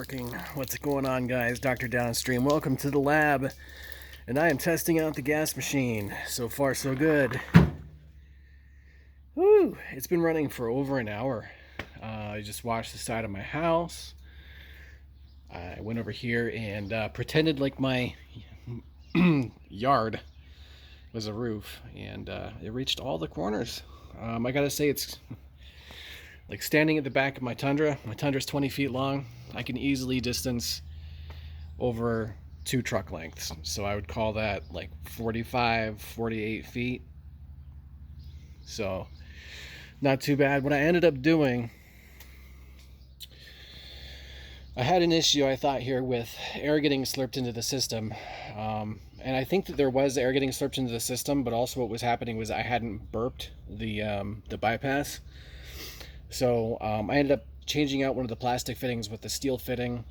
working. What's going on, guys? Dr. Downstream. Welcome to the lab. And I am testing out the gas machine. So far, so good. Woo! It's been running for over an hour. I just washed the side of my house. I went over here and pretended like my yard was a roof. And it reached all the corners. I gotta say, it's like standing at the back of my Tundra. My Tundra's 20 feet long. I can easily distance over 2 truck lengths. So I would call that like 45, 48 feet. So not too bad. What I ended up doing, I had an issue, I thought, here with air getting slurped into the system. And I think that there was air getting slurped into the system, but also what was happening was I hadn't burped the bypass. So I ended up changing out one of the plastic fittings with the steel fitting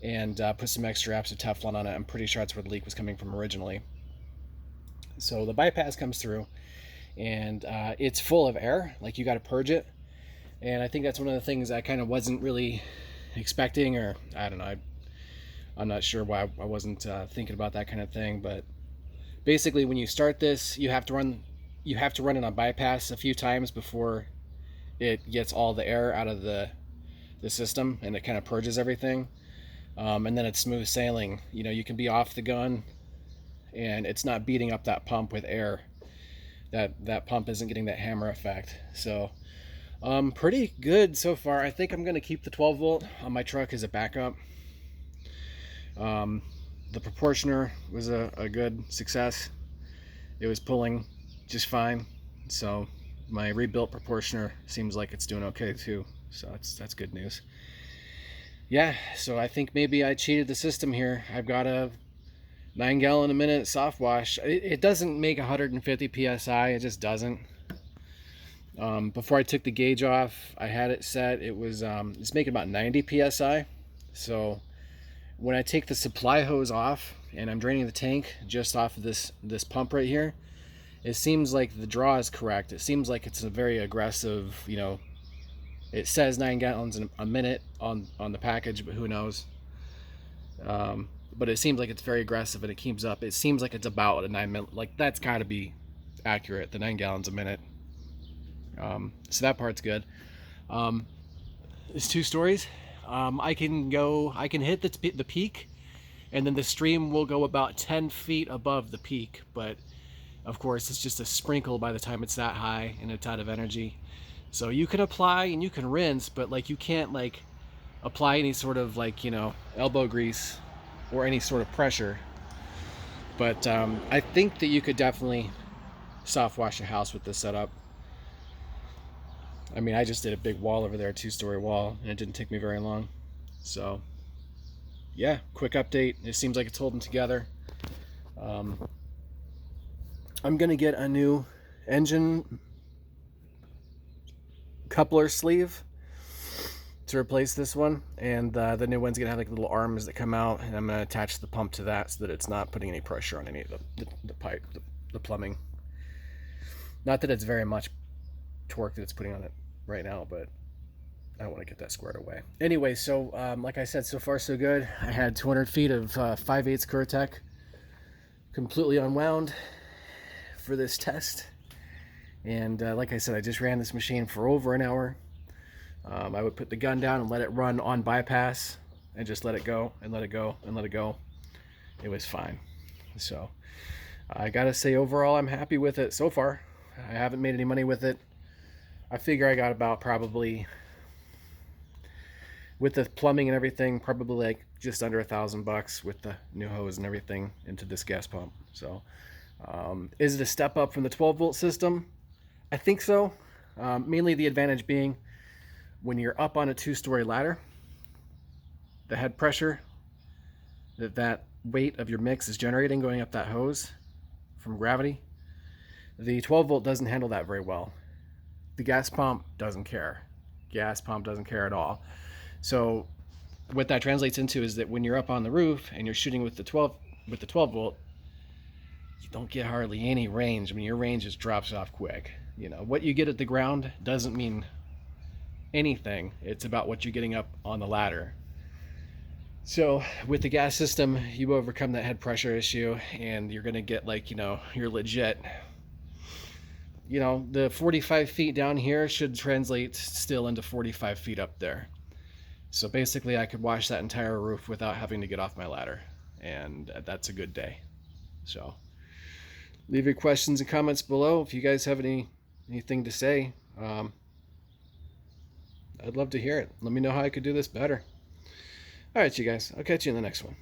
and put some extra wraps of Teflon on it. I'm pretty sure that's where the leak was coming from originally. So the bypass comes through and it's full of air, like you got to purge it. And I think that's one of the things I kind of wasn't really expecting, or I don't know, I'm not sure why I wasn't thinking about that kind of thing. But basically when you start this, you have to run it on bypass a few times before it gets all the air out of the system, and it kind of purges everything. And then it's smooth sailing. You know, you can be off the gun and it's not beating up that pump with air. That pump isn't getting that hammer effect. So pretty good so far. I think I'm going to keep the 12 volt on my truck as a backup. The proportioner was a good success. It was pulling just fine. So my rebuilt proportioner seems like it's doing okay too, so that's good news. Yeah, so I think maybe I cheated the system here. I've got a 9 gallon a minute soft wash. It doesn't make 150 psi. It just doesn't. Before I took the gauge off, I had it set. It's making about 90 psi. So when I take the supply hose off and I'm draining the tank just off of this pump right here, it seems like the draw is correct. It seems like it's a very aggressive, you know, it says 9 gallons a minute on the package, but who knows. But it seems like it's very aggressive and it keeps up. It seems like it's about a 9 minute, like that's gotta be accurate, the 9 gallons a minute. So that part's good. It's 2 stories. I can hit the peak, and then the stream will go about 10 feet above the peak, but of course, it's just a sprinkle by the time it's that high and it's out of energy. So you can apply and you can rinse, but like you can't like apply any sort of like, you know, elbow grease or any sort of pressure. But I think that you could definitely soft wash a house with this setup. I mean, I just did a big wall over there, a 2-story wall, and it didn't take me very long. So yeah, quick update. It seems like it's holding together. I'm gonna get a new engine coupler sleeve to replace this one, and the new one's gonna have like little arms that come out, and I'm gonna attach the pump to that so that it's not putting any pressure on any of the pipe, the plumbing. Not that it's very much torque that it's putting on it right now, but I want to get that squared away. Anyway, so like I said, so far so good. I had 200 feet of 5/8 Curtec completely unwound for this test, and like I said, I just ran this machine for over an hour. I would put the gun down and let it run on bypass and just let it go and let it go and let it go. It was fine. So I gotta say, overall I'm happy with it so far. I haven't made any money with it. I figure I got about, probably with the plumbing and everything, probably like just under $1,000 with the new hose and everything into this gas pump. So is it a step up from the 12 volt system? I think so. Mainly the advantage being when you're up on a 2-story ladder, the head pressure that weight of your mix is generating going up that hose from gravity, the 12 volt doesn't handle that very well. The gas pump doesn't care. Gas pump doesn't care at all. So what that translates into is that when you're up on the roof and you're shooting with the 12 volt, you don't get hardly any range. I mean, your range just drops off quick. You know, what you get at the ground doesn't mean anything. It's about what you're getting up on the ladder. So with the gas system, you overcome that head pressure issue, and you're gonna get like, you're legit. The 45 feet down here should translate still into 45 feet up there. So basically, I could wash that entire roof without having to get off my ladder, and that's a good day. So leave your questions and comments below if you guys have anything to say. I'd love to hear it. Let me know how I could do this better. All right, you guys. I'll catch you in the next one.